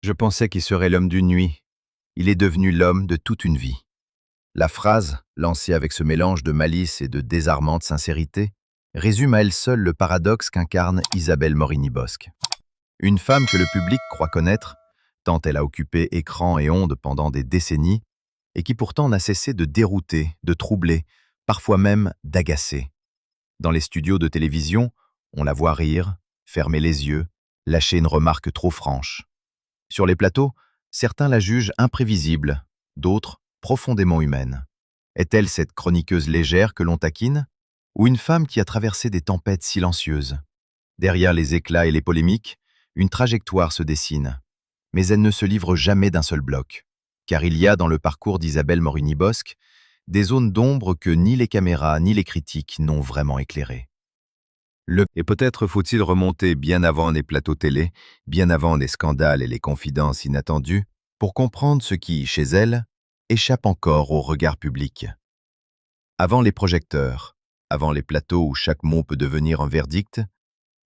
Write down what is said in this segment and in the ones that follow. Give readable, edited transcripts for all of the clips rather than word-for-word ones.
Je pensais qu'il serait l'homme d'une nuit. Il est devenu l'homme de toute une vie. La phrase, lancée avec ce mélange de malice et de désarmante sincérité, résume à elle seule le paradoxe qu'incarne Isabelle Morini-Bosc. Une femme que le public croit connaître, tant elle a occupé écran et ondes pendant des décennies, et qui pourtant n'a cessé de dérouter, de troubler, parfois même d'agacer. Dans les studios de télévision, on la voit rire, fermer les yeux, lâcher une remarque trop franche. Sur les plateaux, certains la jugent imprévisible, d'autres profondément humaine. Est-elle cette chroniqueuse légère que l'on taquine, ou une femme qui a traversé des tempêtes silencieuses? Derrière les éclats et les polémiques, une trajectoire se dessine. Mais elle ne se livre jamais d'un seul bloc, car il y a dans le parcours d'Isabelle Morini-Bosc des zones d'ombre que ni les caméras ni les critiques n'ont vraiment éclairées. Et peut-être faut-il remonter bien avant les plateaux télé, bien avant les scandales et les confidences inattendues, pour comprendre ce qui, chez elle, échappe encore au regard public. Avant les projecteurs, avant les plateaux où chaque mot peut devenir un verdict,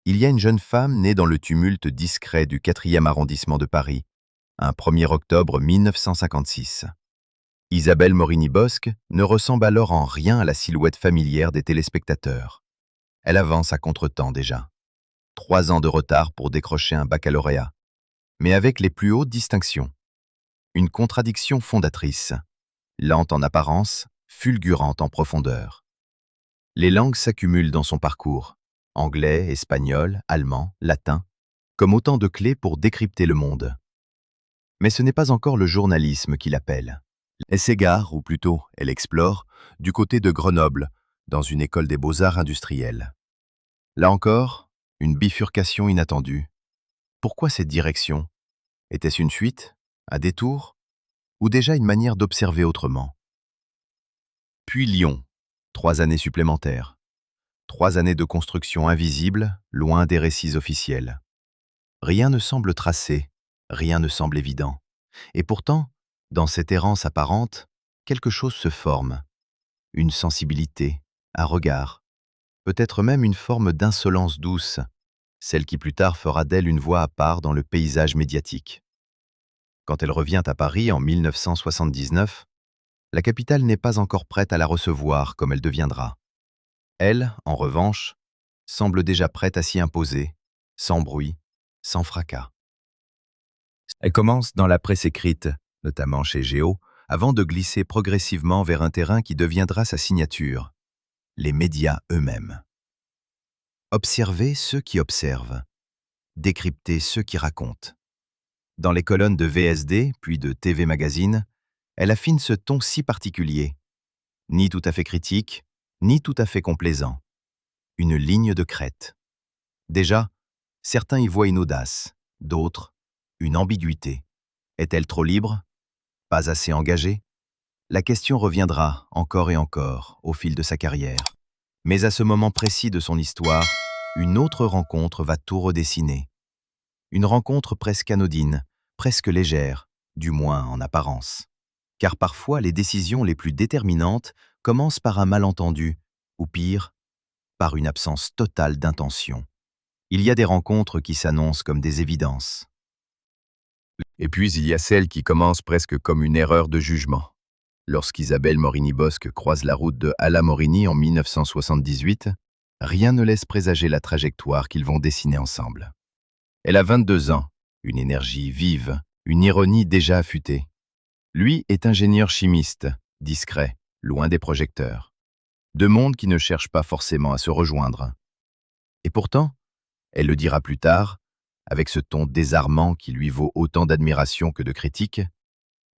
il y a une jeune femme née dans le tumulte discret du 4e arrondissement de Paris, un 1er octobre 1956. Isabelle Morini-Bosc ne ressemble alors en rien à la silhouette familière des téléspectateurs. Elle avance à contretemps déjà. 3 ans de retard pour décrocher un baccalauréat, mais avec les plus hautes distinctions. Une contradiction fondatrice, lente en apparence, fulgurante en profondeur. Les langues s'accumulent dans son parcours, anglais, espagnol, allemand, latin, comme autant de clés pour décrypter le monde. Mais ce n'est pas encore le journalisme qui l'appelle. Elle s'égare, ou plutôt, elle explore, du côté de Grenoble, dans une école des beaux-arts industriels. Là encore, une bifurcation inattendue. Pourquoi cette direction? Était-ce une fuite? Un détour? Ou déjà une manière d'observer autrement? Puis Lyon, 3 années supplémentaires. 3 années de construction invisible, loin des récits officiels. Rien ne semble tracé, rien ne semble évident. Et pourtant, dans cette errance apparente, quelque chose se forme. Une sensibilité, un regard, peut-être même une forme d'insolence douce, celle qui plus tard fera d'elle une voix à part dans le paysage médiatique. Quand elle revient à Paris en 1979, la capitale n'est pas encore prête à la recevoir comme elle deviendra. Elle, en revanche, semble déjà prête à s'y imposer, sans bruit, sans fracas. Elle commence dans la presse écrite, notamment chez Géo, avant de glisser progressivement vers un terrain qui deviendra sa signature, les médias eux-mêmes. Observer ceux qui observent, décrypter ceux qui racontent. Dans les colonnes de VSD, puis de TV Magazine, elle affine ce ton si particulier, ni tout à fait critique, ni tout à fait complaisant. Une ligne de crête. Déjà, certains y voient une audace, d'autres, une ambiguïté. Est-elle trop libre? Pas assez engagée? La question reviendra encore et encore au fil de sa carrière. Mais à ce moment précis de son histoire, une autre rencontre va tout redessiner. Une rencontre presque anodine, presque légère, du moins en apparence. Car parfois, les décisions les plus déterminantes commencent par un malentendu, ou pire, par une absence totale d'intention. Il y a des rencontres qui s'annoncent comme des évidences. Et puis, il y a celles qui commencent presque comme une erreur de jugement. Lorsqu'Isabelle Morini-Bosc croise la route de Ala Morini en 1978, rien ne laisse présager la trajectoire qu'ils vont dessiner ensemble. Elle a 22 ans, une énergie vive, une ironie déjà affûtée. Lui est ingénieur chimiste, discret, loin des projecteurs. Deux mondes qui ne cherchent pas forcément à se rejoindre. Et pourtant, elle le dira plus tard, avec ce ton désarmant qui lui vaut autant d'admiration que de critique,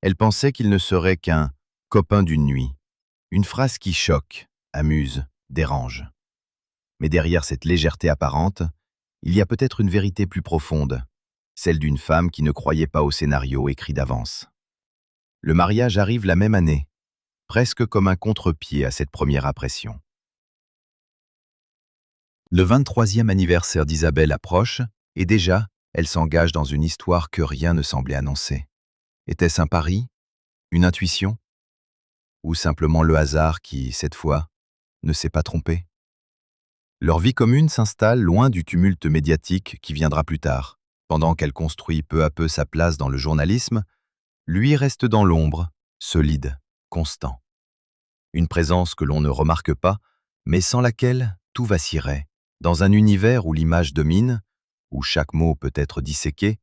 elle pensait qu'il ne serait qu'un « copain d'une nuit », une phrase qui choque, amuse, dérange. Mais derrière cette légèreté apparente, il y a peut-être une vérité plus profonde, celle d'une femme qui ne croyait pas au scénario écrit d'avance. Le mariage arrive la même année, presque comme un contre-pied à cette première impression. Le 23e anniversaire d'Isabelle approche, et déjà, elle s'engage dans une histoire que rien ne semblait annoncer. Était-ce un pari? Une intuition? Ou simplement le hasard qui, cette fois, ne s'est pas trompé? Leur vie commune s'installe loin du tumulte médiatique qui viendra plus tard, Pendant qu'elle construit peu à peu sa place dans le journalisme, lui reste dans l'ombre, solide, constant. Une présence que l'on ne remarque pas, mais sans laquelle tout vacillerait. Dans un univers où l'image domine, où chaque mot peut être disséqué,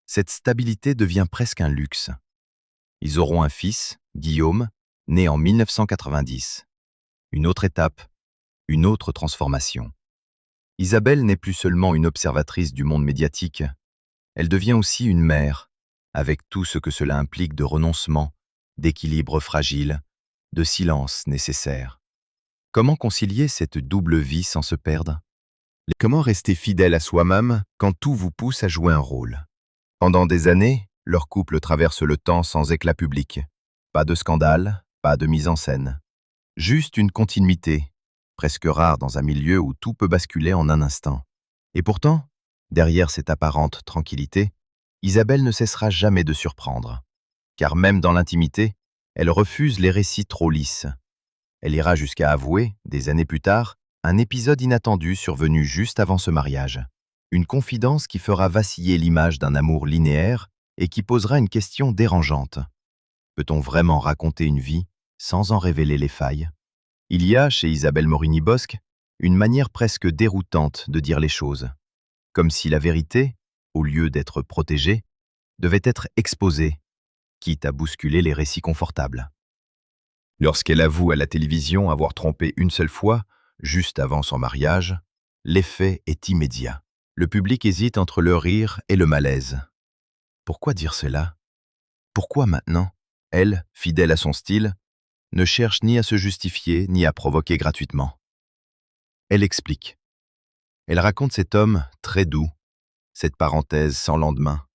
cette stabilité devient presque un luxe. Ils auront un fils, Guillaume, né en 1990. Une autre étape, une autre transformation. Isabelle n'est plus seulement une observatrice du monde médiatique, elle devient aussi une mère, avec tout ce que cela implique de renoncement, d'équilibre fragile, de silence nécessaire. Comment concilier cette double vie sans se perdre? Comment rester fidèle à soi-même quand tout vous pousse à jouer un rôle? Pendant des années, leur couple traverse le temps sans éclat public. Pas de scandale, pas de mise en scène. Juste une continuité, presque rare dans un milieu où tout peut basculer en un instant. Et pourtant, derrière cette apparente tranquillité, Isabelle ne cessera jamais de surprendre. Car même dans l'intimité, elle refuse les récits trop lisses. Elle ira jusqu'à avouer, des années plus tard, un épisode inattendu survenu juste avant ce mariage. Une confidence qui fera vaciller l'image d'un amour linéaire et qui posera une question dérangeante. Peut-on vraiment raconter une vie sans en révéler les failles? Il y a, chez Isabelle Morini-Bosc, une manière presque déroutante de dire les choses. Comme si la vérité, au lieu d'être protégée, devait être exposée, quitte à bousculer les récits confortables. Lorsqu'elle avoue à la télévision avoir trompé une seule fois, juste avant son mariage, l'effet est immédiat. Le public hésite entre le rire et le malaise. Pourquoi dire cela? Pourquoi maintenant, elle, fidèle à son style, ne cherche ni à se justifier ni à provoquer gratuitement? Elle explique. Elle raconte cet homme très doux, cette parenthèse sans lendemain.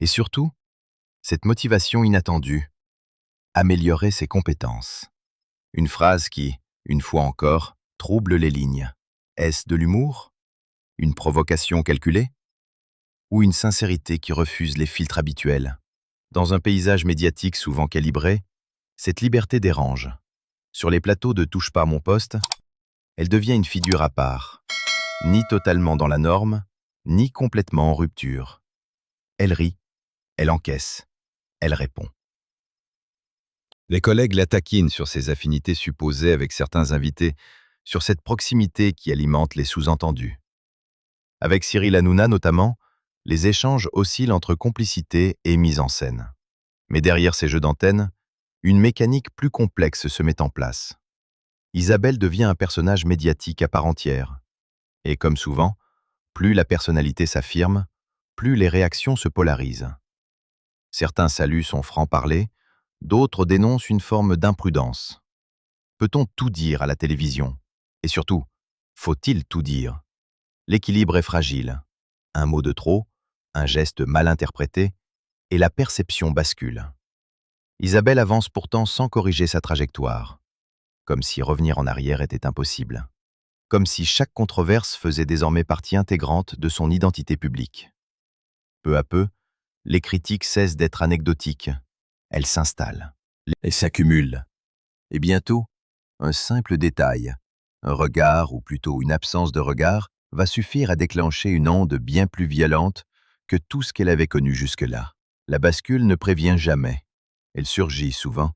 Et surtout, cette motivation inattendue, améliorer ses compétences. Une phrase qui, une fois encore, trouble les lignes. Est-ce de l'humour? Une provocation calculée? Ou une sincérité qui refuse les filtres habituels? Dans un paysage médiatique souvent calibré, cette liberté dérange. Sur les plateaux de Touche pas à mon poste, elle devient une figure à part, ni totalement dans la norme, ni complètement en rupture. Elle rit, elle encaisse, elle répond. Les collègues la taquinent sur ses affinités supposées avec certains invités, sur cette proximité qui alimente les sous-entendus. Avec Cyril Hanouna notamment, les échanges oscillent entre complicité et mise en scène. Mais derrière ces jeux d'antenne, une mécanique plus complexe se met en place. Isabelle devient un personnage médiatique à part entière. Et comme souvent, plus la personnalité s'affirme, plus les réactions se polarisent. Certains saluent son franc-parler, d'autres dénoncent une forme d'imprudence. Peut-on tout dire à la télévision? Et surtout, faut-il tout dire? L'équilibre est fragile. Un mot de trop, un geste mal interprété, et la perception bascule. Isabelle avance pourtant sans corriger sa trajectoire, comme si revenir en arrière était impossible, comme si chaque controverse faisait désormais partie intégrante de son identité publique. Peu à peu, les critiques cessent d'être anecdotiques, elles s'installent, elles s'accumulent. Et bientôt, un simple détail, un regard ou plutôt une absence de regard, va suffire à déclencher une onde bien plus violente que tout ce qu'elle avait connu jusque-là. La bascule ne prévient jamais. Elle surgit souvent,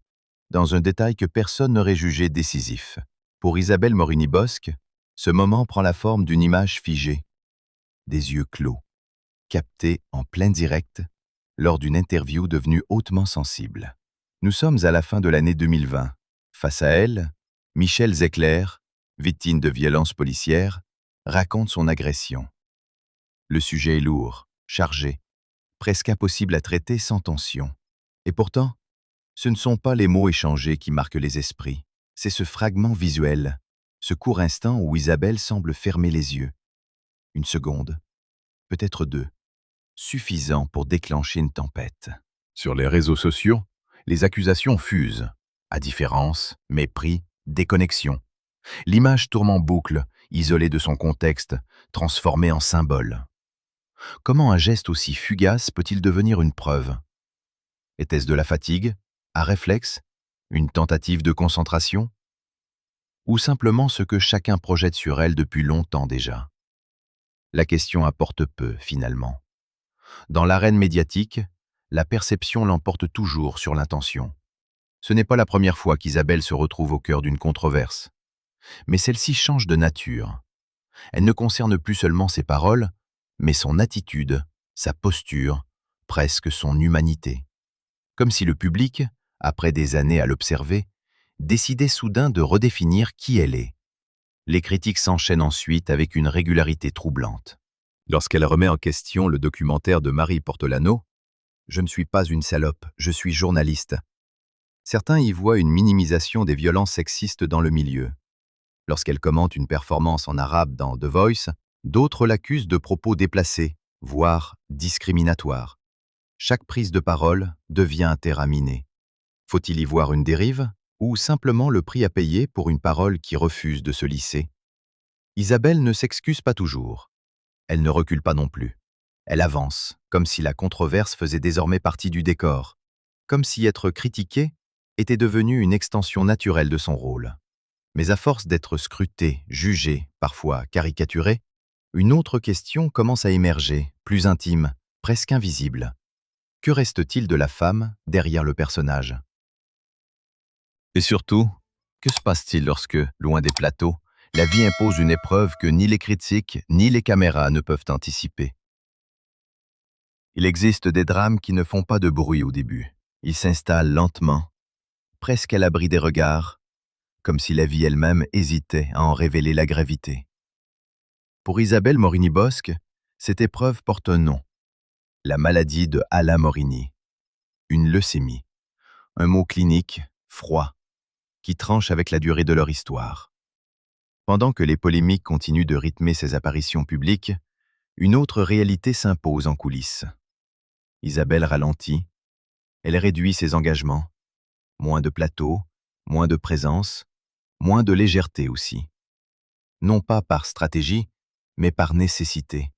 dans un détail que personne n'aurait jugé décisif. Pour Isabelle Morini-Bosc, ce moment prend la forme d'une image figée, des yeux clos, captés en plein direct lors d'une interview devenue hautement sensible. Nous sommes à la fin de l'année 2020. Face à elle, Michel Zecler, victime de violences policières, raconte son agression. Le sujet est lourd, chargé, presque impossible à traiter sans tension. Et pourtant, ce ne sont pas les mots échangés qui marquent les esprits, c'est ce fragment visuel, ce court instant où Isabelle semble fermer les yeux. Une seconde, peut-être deux, suffisant pour déclencher une tempête. Sur les réseaux sociaux, les accusations fusent. Indifférence, mépris, déconnexion. L'image tourne en boucle, isolée de son contexte, transformée en symbole. Comment un geste aussi fugace peut-il devenir une preuve? Était-ce de la fatigue, un réflexe, une tentative de concentration? Ou simplement ce que chacun projette sur elle depuis longtemps déjà? La question apporte peu, finalement. Dans l'arène médiatique, la perception l'emporte toujours sur l'intention. Ce n'est pas la première fois qu'Isabelle se retrouve au cœur d'une controverse. Mais celle-ci change de nature. Elle ne concerne plus seulement ses paroles, mais son attitude, sa posture, presque son humanité. Comme si le public, après des années à l'observer, décidait soudain de redéfinir qui elle est. Les critiques s'enchaînent ensuite avec une régularité troublante. Lorsqu'elle remet en question le documentaire de Marie Portolano, « Je ne suis pas une salope, je suis journaliste », certains y voient une minimisation des violences sexistes dans le milieu. Lorsqu'elle commente une performance en arabe dans The Voice, d'autres l'accusent de propos déplacés, voire discriminatoires. Chaque prise de parole devient un terrain miné. Faut-il y voir une dérive ou simplement le prix à payer pour une parole qui refuse de se lisser? Isabelle ne s'excuse pas toujours. Elle ne recule pas non plus. Elle avance, comme si la controverse faisait désormais partie du décor, comme si être critiquée était devenu une extension naturelle de son rôle. Mais à force d'être scrutée, jugée, parfois caricaturée, une autre question commence à émerger, plus intime, presque invisible. Que reste-t-il de la femme derrière le personnage? Et surtout, que se passe-t-il lorsque, loin des plateaux, la vie impose une épreuve que ni les critiques ni les caméras ne peuvent anticiper? Il existe des drames qui ne font pas de bruit au début. Ils s'installent lentement, presque à l'abri des regards, comme si la vie elle-même hésitait à en révéler la gravité. Pour Isabelle Morini-Bosc, cette épreuve porte un nom, la maladie de Alain Morini, une leucémie, un mot clinique, froid, qui tranche avec la durée de leur histoire. Pendant que les polémiques continuent de rythmer ses apparitions publiques, une autre réalité s'impose en coulisses. Isabelle ralentit, elle réduit ses engagements, moins de plateaux, moins de présence, moins de légèreté aussi. Non pas par stratégie, mais par nécessité.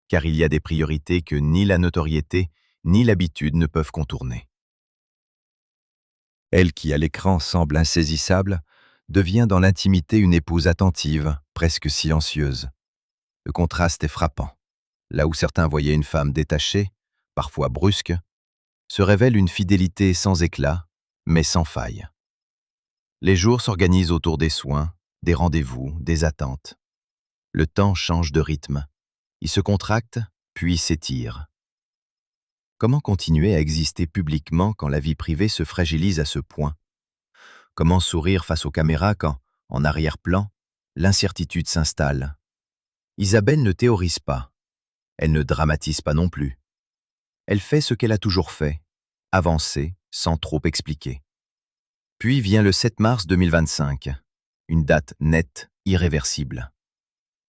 Car il y a des priorités que ni la notoriété, ni l'habitude ne peuvent contourner. Elle qui, à l'écran, semble insaisissable, devient dans l'intimité une épouse attentive, presque silencieuse. Le contraste est frappant. Là où certains voyaient une femme détachée, parfois brusque, se révèle une fidélité sans éclat, mais sans faille. Les jours s'organisent autour des soins, des rendez-vous, des attentes. Le temps change de rythme. Il se contracte, puis s'étire. Comment continuer à exister publiquement quand la vie privée se fragilise à ce point? Comment sourire face aux caméras quand, en arrière-plan, l'incertitude s'installe? Isabelle ne théorise pas. Elle ne dramatise pas non plus. Elle fait ce qu'elle a toujours fait, avancer sans trop expliquer. Puis vient le 7 mars 2025, une date nette, irréversible.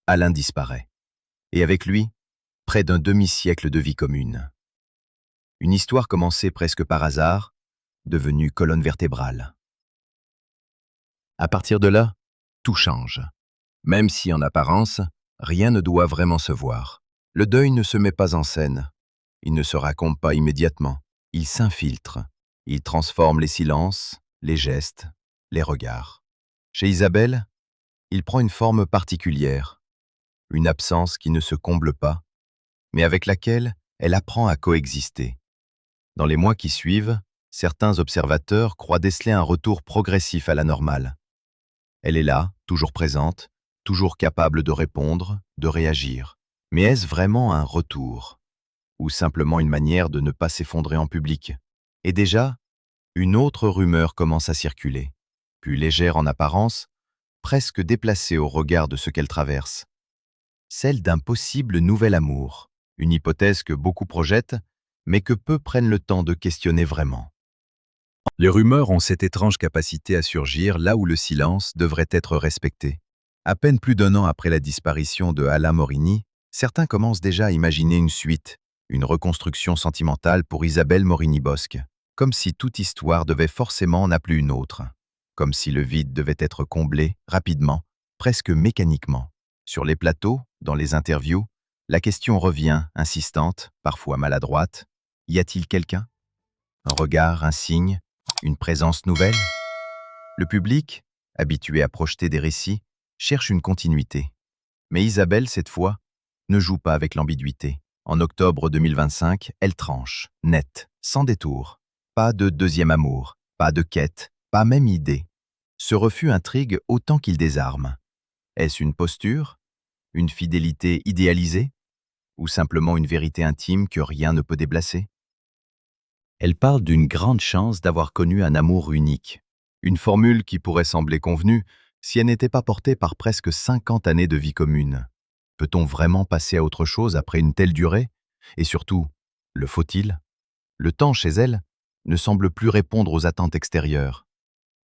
Alain disparaît. Et avec lui, près d'un demi-siècle de vie commune. Une histoire commencée presque par hasard, devenue colonne vertébrale. À partir de là, tout change. Même si, en apparence, rien ne doit vraiment se voir. Le deuil ne se met pas en scène. Il ne se raconte pas immédiatement. Il s'infiltre. Il transforme les silences, les gestes, les regards. Chez Isabelle, il prend une forme particulière. Une absence qui ne se comble pas, mais avec laquelle elle apprend à coexister. Dans les mois qui suivent, certains observateurs croient déceler un retour progressif à la normale. Elle est là, toujours présente, toujours capable de répondre, de réagir. Mais est-ce vraiment un retour? Ou simplement une manière de ne pas s'effondrer en public? Et déjà, une autre rumeur commence à circuler, plus légère en apparence, presque déplacée au regard de ce qu'elle traverse. Celle d'un possible nouvel amour, une hypothèse que beaucoup projettent, mais que peu prennent le temps de questionner vraiment. Les rumeurs ont cette étrange capacité à surgir là où le silence devrait être respecté. À peine plus d'1 an après la disparition de Alain Morini, certains commencent déjà à imaginer une suite, une reconstruction sentimentale pour Isabelle Morini-Bosc, comme si toute histoire devait forcément en appeler une autre, comme si le vide devait être comblé rapidement, presque mécaniquement. Sur les plateaux, dans les interviews, la question revient, insistante, parfois maladroite. Y a-t-il quelqu'un? Un regard, un signe, une présence nouvelle? Le public, habitué à projeter des récits, cherche une continuité. Mais Isabelle, cette fois, ne joue pas avec l'ambiguïté. En octobre 2025, elle tranche, net, sans détour. Pas de deuxième amour, pas de quête, pas même idée. Ce refus intrigue autant qu'il désarme. Est-ce une posture? Une fidélité idéalisée? Ou simplement une vérité intime que rien ne peut déblacer? Elle parle d'une grande chance d'avoir connu un amour unique. Une formule qui pourrait sembler convenue si elle n'était pas portée par presque 50 années de vie commune. Peut-on vraiment passer à autre chose après une telle durée? Et surtout, le faut-il? Le temps chez elle ne semble plus répondre aux attentes extérieures.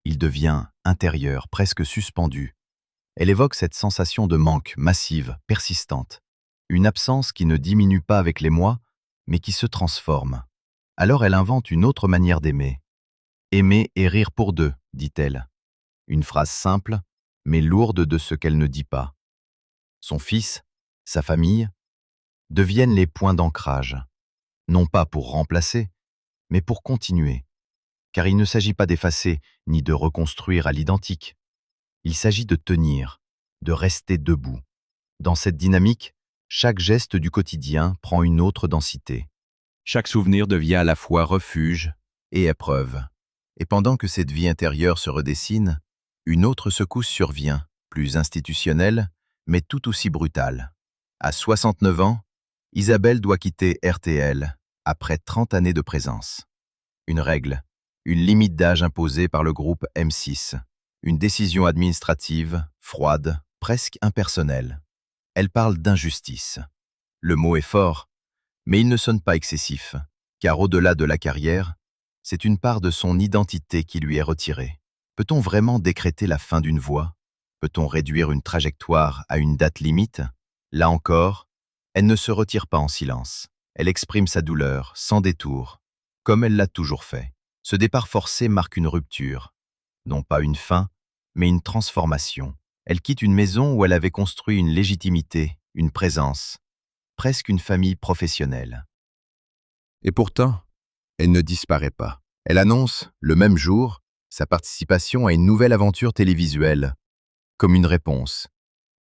Il devient intérieur, presque suspendu. Elle évoque cette sensation de manque massive, persistante. Une absence qui ne diminue pas avec les mois, mais qui se transforme. Alors elle invente une autre manière d'aimer. Aimer et rire pour deux, dit-elle. Une phrase simple, mais lourde de ce qu'elle ne dit pas. Son fils, sa famille, deviennent les points d'ancrage. Non pas pour remplacer, mais pour continuer. Car il ne s'agit pas d'effacer ni de reconstruire à l'identique. Il s'agit de tenir, de rester debout. Dans cette dynamique, chaque geste du quotidien prend une autre densité. Chaque souvenir devient à la fois refuge et épreuve. Et pendant que cette vie intérieure se redessine, une autre secousse survient, plus institutionnelle, mais tout aussi brutale. À 69 ans, Isabelle doit quitter RTL après 30 années de présence. Une règle, une limite d'âge imposée par le groupe M6, une décision administrative, froide, presque impersonnelle. Elle parle d'injustice. Le mot est fort, mais il ne sonne pas excessif, car au-delà de la carrière, c'est une part de son identité qui lui est retirée. Peut-on vraiment décréter la fin d'une voie? Peut-on réduire une trajectoire à une date limite? Là encore, elle ne se retire pas en silence. Elle exprime sa douleur, sans détour, comme elle l'a toujours fait. Ce départ forcé marque une rupture. Non pas une fin, mais une transformation. Elle quitte une maison où elle avait construit une légitimité, une présence, presque une famille professionnelle. Et pourtant, elle ne disparaît pas. Elle annonce, le même jour, sa participation à une nouvelle aventure télévisuelle, comme une réponse,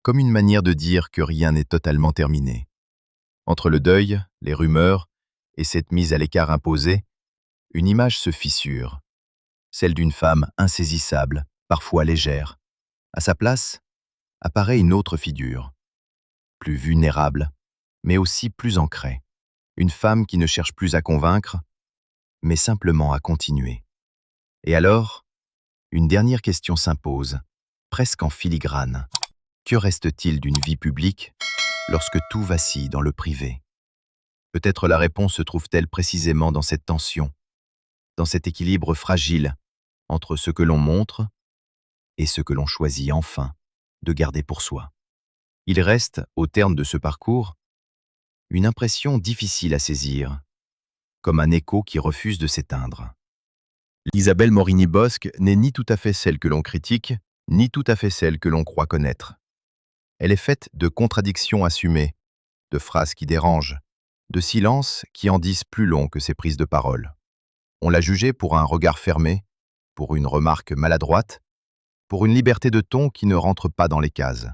comme une manière de dire que rien n'est totalement terminé. Entre le deuil, les rumeurs et cette mise à l'écart imposée, une image se fissure, celle d'une femme insaisissable, parfois légère. À sa place, apparaît une autre figure, plus vulnérable, mais aussi plus ancrée. Une femme qui ne cherche plus à convaincre, mais simplement à continuer. Et alors, une dernière question s'impose, presque en filigrane. Que reste-t-il d'une vie publique lorsque tout vacille dans le privé? Peut-être la réponse se trouve-t-elle précisément dans cette tension, dans cet équilibre fragile entre ce que l'on montre et ce que l'on choisit enfin de garder pour soi. Il reste, au terme de ce parcours, une impression difficile à saisir, comme un écho qui refuse de s'éteindre. Isabelle Morini-Bosc n'est ni tout à fait celle que l'on critique, ni tout à fait celle que l'on croit connaître. Elle est faite de contradictions assumées, de phrases qui dérangent, de silences qui en disent plus long que ses prises de parole. On l'a jugée pour un regard fermé, pour une remarque maladroite, pour une liberté de ton qui ne rentre pas dans les cases.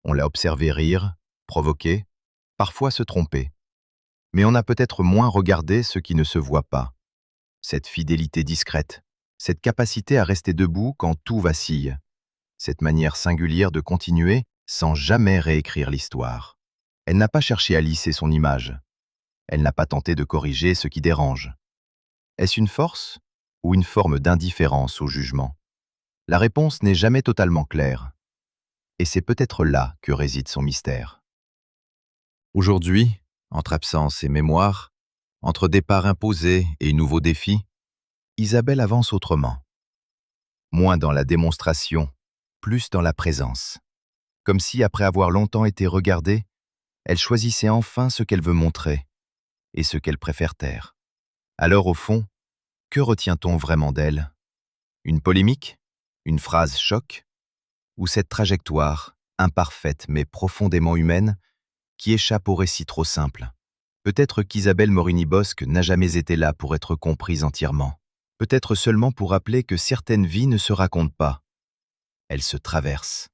On l'a observée rire, provoquer, parfois se tromper. Mais on a peut-être moins regardé ce qui ne se voit pas. Cette fidélité discrète, cette capacité à rester debout quand tout vacille, cette manière singulière de continuer sans jamais réécrire l'histoire. Elle n'a pas cherché à lisser son image. Elle n'a pas tenté de corriger ce qui dérange. Est-ce une force ou une forme d'indifférence au jugement? La réponse n'est jamais totalement claire. Et c'est peut-être là que réside son mystère. Aujourd'hui, entre absence et mémoire, entre départ imposé et nouveaux défis, Isabelle avance autrement. Moins dans la démonstration, plus dans la présence. Comme si, après avoir longtemps été regardée, elle choisissait enfin ce qu'elle veut montrer et ce qu'elle préfère taire. Alors, au fond, que retient-on vraiment d'elle? Une polémique? Une phrase choc? Ou cette trajectoire, imparfaite mais profondément humaine, qui échappe au récit trop simple? Peut-être qu'Isabelle Morini-Bosc n'a jamais été là pour être comprise entièrement. Peut-être seulement pour rappeler que certaines vies ne se racontent pas. Elles se traversent.